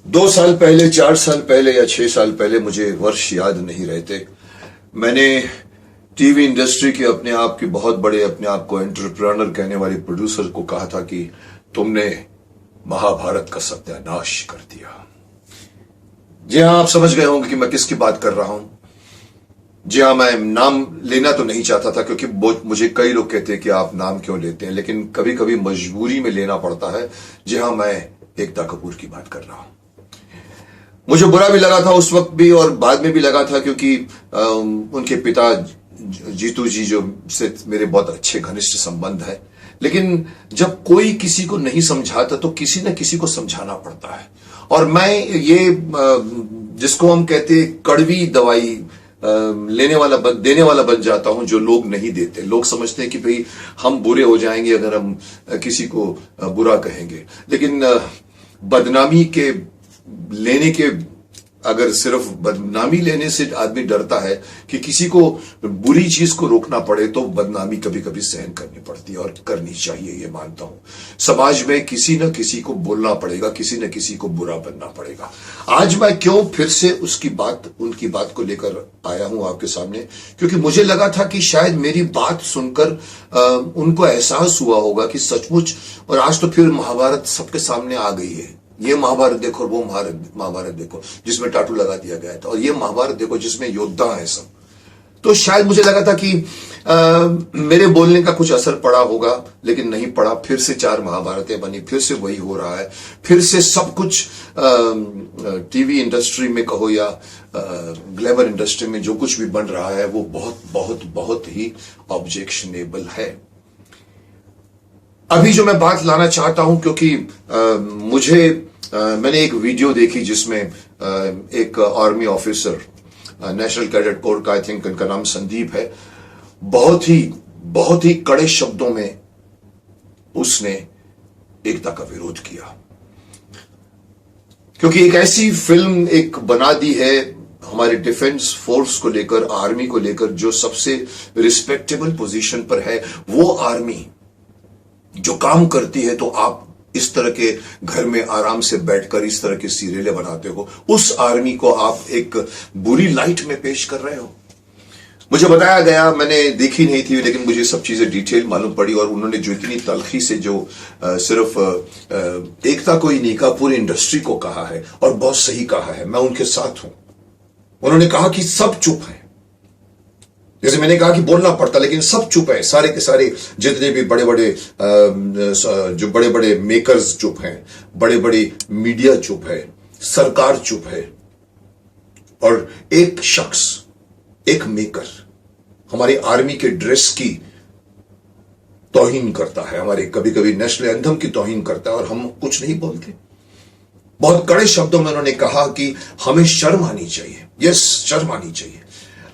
2 साल पहले, 4 साल पहले या 6 साल पहले, मुझे वर्ष याद नहीं रहते, मैंने टीवी इंडस्ट्री के अपने आप के बहुत बड़े, अपने आप को एंटरप्रेन्योर कहने वाले प्रोड्यूसर को कहा था कि तुमने महाभारत का सत्यानाश कर दिया। जी हां, आप समझ गए होंगे कि मैं किसकी बात कर रहा हूं। जी हां, मैं नाम लेना तो नहीं चाहता था क्योंकि मुझे कई लोग कहते हैं कि आप नाम क्यों लेते हैं, लेकिन कभी कभी मजबूरी में लेना पड़ता है। जी हां, मैं एकता कपूर की बात कर रहा हूं। मुझे बुरा भी लगा था उस वक्त भी और बाद में भी लगा था क्योंकि उनके पिता जीतू जी जो से मेरे बहुत अच्छे घनिष्ठ संबंध है, लेकिन जब कोई किसी को नहीं समझाता तो किसी न किसी को समझाना पड़ता है। और मैं ये जिसको हम कहते हैं कड़वी दवाई देने वाला बन जाता हूं जो लोग नहीं देते। लोग समझते हैं कि भाई हम बुरे हो जाएंगे अगर हम किसी को बुरा कहेंगे, लेकिन बदनामी के लेने के, अगर सिर्फ बदनामी लेने से आदमी डरता है कि किसी को बुरी चीज को रोकना पड़े, तो बदनामी कभी कभी सहन करनी पड़ती है और करनी चाहिए, ये मानता हूं। समाज में किसी न किसी को बोलना पड़ेगा, किसी न किसी को बुरा बनना पड़ेगा। आज मैं क्यों फिर से उनकी बात को लेकर आया हूं आपके सामने, क्योंकि मुझे लगा था कि शायद मेरी बात सुनकर उनको एहसास हुआ होगा कि सचमुच, और आज तो फिर महाभारत सबके सामने आ गई है। ये महाभारत देखो और वो महाभारत देखो जिसमें टाटू लगा दिया गया था, और ये महाभारत देखो जिसमें योद्धा है सब। तो शायद मुझे लगा था कि मेरे बोलने का कुछ असर पड़ा होगा, लेकिन नहीं पड़ा। फिर से 4 महाभारतें बनी, फिर से वही हो रहा है, फिर से सब कुछ टीवी इंडस्ट्री में कहो या ग्लैमर इंडस्ट्री में जो कुछ भी बन रहा है वो बहुत बहुत बहुत ही ऑब्जेक्शनेबल है। अभी जो मैं बात लाना चाहता हूं, क्योंकि मैंने एक वीडियो देखी जिसमें एक army officer, national cadet corps का, आई थिंक उनका नाम संदीप है, बहुत ही कड़े शब्दों में उसने एकता का विरोध किया, क्योंकि एक ऐसी फिल्म एक बना दी है हमारे डिफेंस फोर्स को लेकर, आर्मी को लेकर, जो सबसे रिस्पेक्टेबल पोजीशन पर है। वो आर्मी जो काम करती है, तो आप इस तरह के घर में आराम से बैठकर इस तरह के सीरियलें बनाते हो, उस आर्मी को आप एक बुरी लाइट में पेश कर रहे हो। मुझे बताया गया, मैंने देखी नहीं थी, लेकिन मुझे सब चीजें डिटेल मालूम पड़ी, और उन्होंने जो इतनी तलखी से जो सिर्फ एकता को ही नहीं कहा, पूरी इंडस्ट्री को कहा है, और बहुत सही कहा है। मैं उनके साथ हूं। उन्होंने कहा कि सब चुप है, जैसे मैंने कहा कि बोलना पड़ता, लेकिन सब चुप है। सारे के सारे जितने भी बड़े बड़े मेकर्स चुप हैं, बड़े बड़े मीडिया चुप है, सरकार चुप है, और एक शख्स, एक मेकर हमारी आर्मी के ड्रेस की तौहीन करता है, हमारे कभी कभी नेशनल एंथम की तौहीन करता है, और हम कुछ नहीं बोलते। बहुत कड़े शब्दों में उन्होंने कहा कि हमें शर्म आनी चाहिए। यस, शर्म आनी चाहिए।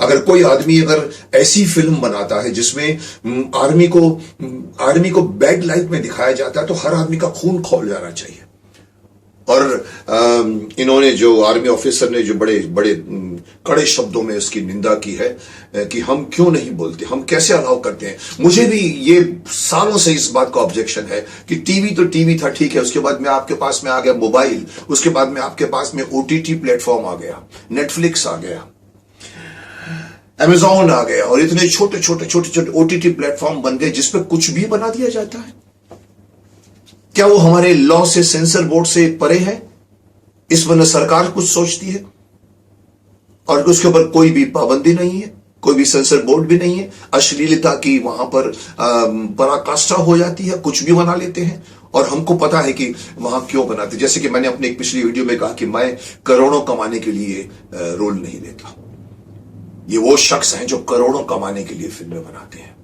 अगर कोई आदमी अगर ऐसी फिल्म बनाता है जिसमें आर्मी को बैड लाइट में दिखाया जाता है, तो हर आदमी का खून खौल जाना चाहिए। और इन्होंने, जो आर्मी ऑफिसर ने जो बड़े बड़े कड़े शब्दों में उसकी निंदा की है कि हम क्यों नहीं बोलते, हम कैसे अलाउ करते हैं। मुझे भी ये सालों से इस बात का ऑब्जेक्शन है कि टीवी तो टीवी था, ठीक है, उसके बाद में आपके पास में आ गया मोबाइल, उसके बाद में आपके पास में ओटीटी प्लेटफॉर्म आ गया, नेटफ्लिक्स आ गया, अमेज़न आ गया, और इतने छोटे छोटे ओटीटी प्लेटफॉर्म बन गए जिसपे कुछ भी बना दिया जाता है। क्या वो हमारे लॉ से, सेंसर बोर्ड से परे है? इस पर न सरकार कुछ सोचती है, और उसके ऊपर कोई भी पाबंदी नहीं है, कोई भी सेंसर बोर्ड भी नहीं है। अश्लीलता की वहां पर पराकाष्ठा हो जाती है, कुछ भी बना लेते हैं, और हमको पता है कि वहां क्यों बनाते। जैसे कि मैंने अपने एक पिछली वीडियो में कहा कि मैं करोड़ों कमाने के लिए रोल नहीं लेता। ये वो शख्स हैं जो करोड़ों कमाने के लिए फिल्में बनाते हैं।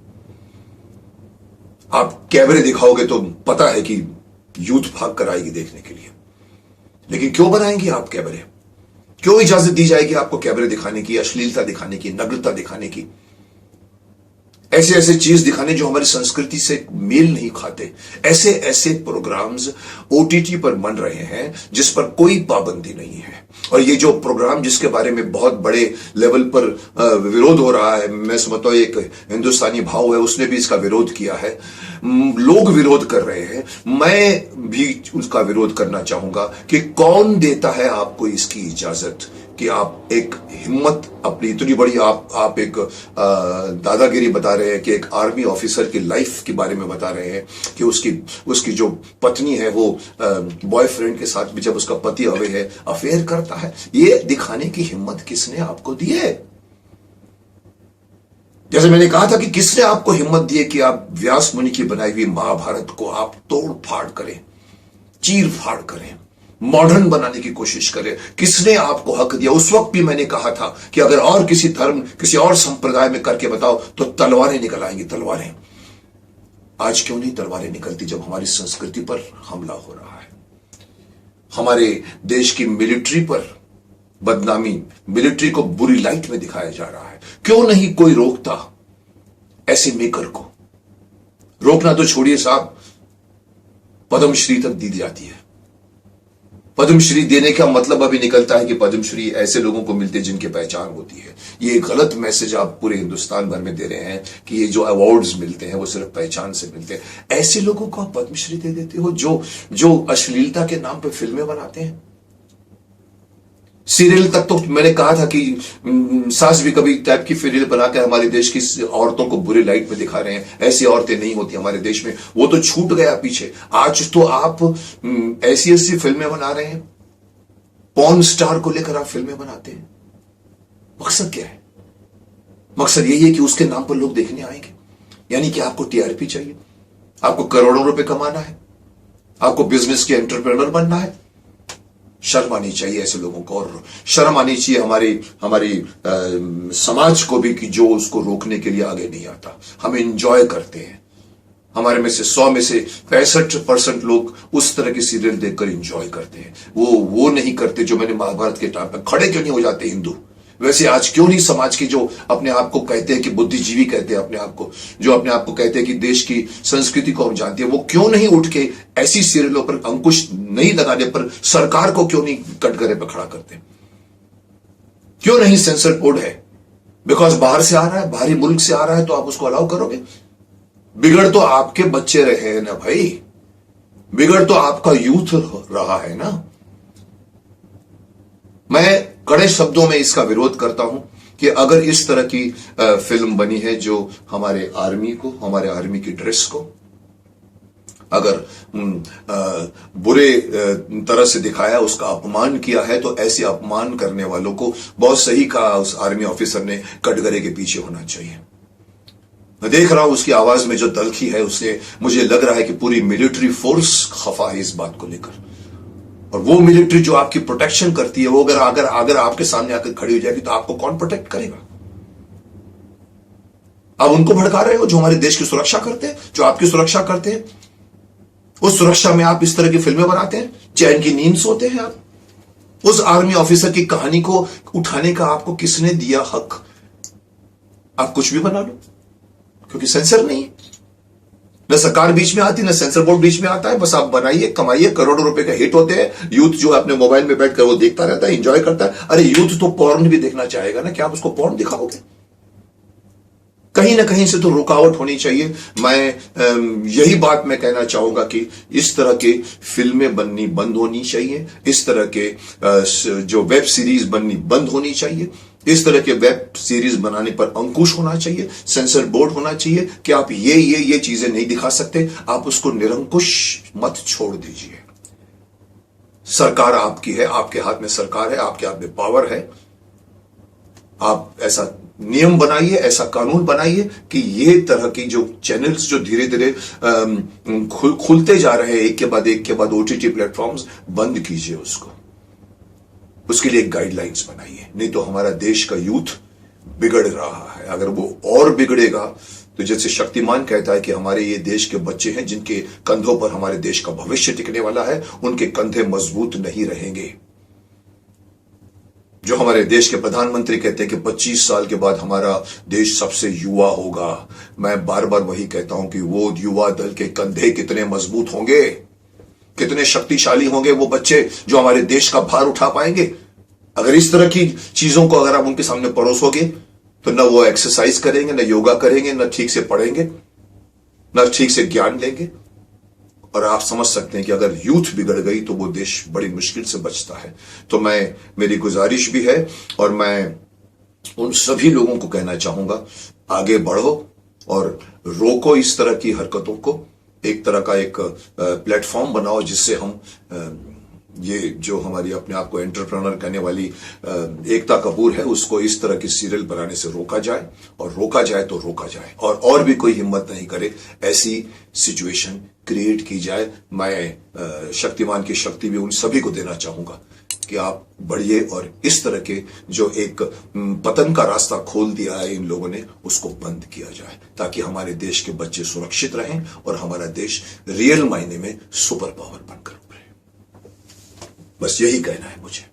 आप कैमरे दिखाओगे तो पता है कि यूथ भाग कर आएगी देखने के लिए, लेकिन क्यों बनाएंगे आप कैमरे? क्यों इजाजत दी जाएगी आपको कैमरे दिखाने की, अश्लीलता दिखाने की, नग्नता दिखाने की? ऐसे ऐसे चीज दिखाने जो हमारी संस्कृति से मेल नहीं खाते। ऐसे ऐसे प्रोग्राम्स ओटीटी पर बन रहे हैं जिस पर कोई पाबंदी नहीं है। और ये जो प्रोग्राम जिसके बारे में बहुत बड़े लेवल पर विरोध हो रहा है, मैं समझता हूं एक हिंदुस्तानी भाव है, उसने भी इसका विरोध किया है, लोग विरोध कर रहे हैं, मैं भी उसका विरोध करना चाहूंगा कि कौन देता है आपको इसकी इजाजत कि आप एक हिम्मत अपनी इतनी बड़ी आप एक दादागिरी बता रहे हैं कि एक आर्मी ऑफिसर की लाइफ के बारे में बता रहे हैं कि उसकी जो पत्नी है वो बॉयफ्रेंड के साथ भी जब उसका पति अवे है अफेयर करता है। ये दिखाने की हिम्मत किसने आपको दी है? जैसे मैंने कहा था कि किसने आपको हिम्मत दी है कि आप व्यास मुनि की बनाई हुई महाभारत को आप तोड़ फाड़ करें, चीर फाड़ करें, मॉडर्न बनाने की कोशिश करें? किसने आपको हक दिया? उस वक्त भी मैंने कहा था कि अगर और किसी धर्म किसी और संप्रदाय में करके बताओ तो तलवारें निकल आएंगी, तलवारें। आज क्यों नहीं तलवारें निकलती जब हमारी संस्कृति पर हमला हो रहा है? हमारे देश की मिलिट्री पर बदनामी, मिलिट्री को बुरी लाइट में दिखाया जा रहा है। क्यों नहीं कोई रोकता ऐसे मेकर को? रोकना तो छोड़िए साहब, पद्मश्री तक दी जाती है। पद्मश्री देने का मतलब अभी निकलता है कि पद्मश्री ऐसे लोगों को मिलते हैं जिनकी पहचान होती है। ये गलत मैसेज आप पूरे हिंदुस्तान भर में दे रहे हैं कि ये जो अवार्ड्स मिलते हैं वो सिर्फ पहचान से मिलते हैं। ऐसे लोगों को आप पद्मश्री दे देते हो जो अश्लीलता के नाम पर फिल्में बनाते हैं। सीरियल तक तो मैंने कहा था कि सास भी कभी टाइप की सीरियल बनाकर हमारे देश की औरतों को बुरी लाइट में दिखा रहे हैं। ऐसी औरतें नहीं होती हमारे देश में, वो तो छूट गया पीछे। आज तो आप ऐसी ऐसी फिल्में बना रहे हैं, पॉर्न स्टार को लेकर आप फिल्में बनाते हैं। मकसद क्या है? मकसद यही है कि उसके नाम पर लोग देखने आएंगे। यानी कि आपको टीआरपी चाहिए, आपको करोड़ों रुपए कमाना है, आपको बिजनेस के एंटरप्रेन्योर बनना है। शर्म आनी चाहिए ऐसे लोगों को, और शर्म आनी चाहिए हमारी समाज को भी कि जो उसको रोकने के लिए आगे नहीं आता। हम एंजॉय करते हैं। हमारे में से 100 में से 65% लोग उस तरह की सीरियल देखकर एंजॉय करते हैं। वो नहीं करते जो मैंने महाभारत के टाइम पर खड़े क्यों नहीं हो जाते हिंदू? वैसे आज क्यों नहीं समाज के जो अपने आप को कहते हैं कि बुद्धिजीवी कहते हैं अपने आप को, जो अपने आप को कहते हैं कि देश की संस्कृति को हम जानते हैं, वो क्यों नहीं उठ के ऐसी सीरियलों पर अंकुश नहीं लगाने पर सरकार को क्यों नहीं कटघरे पर खड़ा करते? क्यों नहीं सेंसर बोर्ड है? बिकॉज बाहर से आ रहा है, बाहरी मुल्क से आ रहा है तो आप उसको अलाउ करोगे? बिगड़ तो आपके बच्चे रहे हैं ना भाई, बिगड़ तो आपका यूथ रहा है ना। मैं कड़े शब्दों में इसका विरोध करता हूं कि अगर इस तरह की फिल्म बनी है जो हमारे आर्मी को, हमारे आर्मी की ड्रेस को अगर बुरे तरह से दिखाया, उसका अपमान किया है, तो ऐसे अपमान करने वालों को बहुत सही कहा उस आर्मी ऑफिसर ने, कटघरे के पीछे होना चाहिए। मैं देख रहा हूं उसकी आवाज में जो तलखी है, उससे मुझे लग रहा है कि पूरी मिलिट्री फोर्स खफा है इस बात को लेकर। और वो मिलिट्री जो आपकी प्रोटेक्शन करती है, वो अगर आपके सामने आकर खड़ी हो जाएगी तो आपको कौन प्रोटेक्ट करेगा? आप उनको भड़का रहे हो जो हमारे देश की सुरक्षा करते हैं, जो आपकी सुरक्षा करते हैं। उस सुरक्षा में आप इस तरह की फिल्में बनाते हैं, चैन की नींद सोते हैं आप। उस आर्मी ऑफिसर की कहानी को उठाने का आपको किसने दिया हक? आप कुछ भी बना लो, क्योंकि सेंसर नहीं है। न सरकार बीच में आती, न सेंसर बोर्ड बीच में आता है। बस आप बनाइए, कमाइए, करोड़ों रुपए का हिट होते हैं। यूथ जो अपने मोबाइल में बैठकर वो देखता रहता है, एंजॉय करता है। अरे यूथ तो पॉर्न भी देखना चाहेगा ना, क्या आप उसको पॉर्न दिखाओगे? कहीं ना कहीं से तो रुकावट होनी चाहिए। मैं यही बात मैं कहना चाहूंगा कि इस तरह की फिल्में बननी बंद होनी चाहिए, इस तरह के जो वेब सीरीज बननी बंद होनी चाहिए, इस तरह के वेब सीरीज बनाने पर अंकुश होना चाहिए, सेंसर बोर्ड होना चाहिए कि आप ये चीजें नहीं दिखा सकते। आप उसको निरंकुश मत छोड़ दीजिए। सरकार आपकी है, आपके हाथ में सरकार है, आपके हाथ में पावर है। आप ऐसा नियम बनाइए, ऐसा कानून बनाइए कि ये तरह की जो चैनल्स जो धीरे धीरे खुलते जा रहे हैं एक के बाद ओटीटी प्लेटफॉर्म्स, बंद कीजिए उसको। उसके लिए एक गाइडलाइंस बनाइए, नहीं तो हमारा देश का यूथ बिगड़ रहा है। अगर वो और बिगड़ेगा तो जैसे शक्तिमान कहता है कि हमारे ये देश के बच्चे हैं जिनके कंधों पर हमारे देश का भविष्य टिकने वाला है, उनके कंधे मजबूत नहीं रहेंगे। जो हमारे देश के प्रधानमंत्री कहते हैं कि 25 साल के बाद हमारा देश सबसे युवा होगा, मैं बार बार वही कहता हूं कि वो युवा दल के कंधे कितने मजबूत होंगे, कितने शक्तिशाली होंगे वो बच्चे जो हमारे देश का भार उठा पाएंगे। अगर इस तरह की चीजों को अगर आप उनके सामने परोसोगे तो न वो एक्सरसाइज करेंगे, न योगा करेंगे, न ठीक से पढ़ेंगे, न ठीक से ज्ञान लेंगे। और आप समझ सकते हैं कि अगर यूथ बिगड़ गई तो वो देश बड़ी मुश्किल से बचता है। तो मेरी गुजारिश भी है और मैं उन सभी लोगों को कहना चाहूंगा, आगे बढ़ो और रोको इस तरह की हरकतों को। एक तरह का एक प्लेटफॉर्म बनाओ जिससे हम ये जो हमारी अपने आप को एंटरप्रेन्योर कहने वाली एकता कपूर है, उसको इस तरह की सीरियल बनाने से रोका जाए, और रोका जाए तो रोका जाए, और भी कोई हिम्मत नहीं करे ऐसी सिचुएशन क्रिएट की जाए। मैं शक्तिमान की शक्ति भी उन सभी को देना चाहूंगा कि आप बढ़िए और इस तरह के जो एक पतन का रास्ता खोल दिया है इन लोगों ने, उसको बंद किया जाए, ताकि हमारे देश के बच्चे सुरक्षित रहें और हमारा देश रियल मायने में सुपर पावर बनकर उभरे। बस यही कहना है मुझे।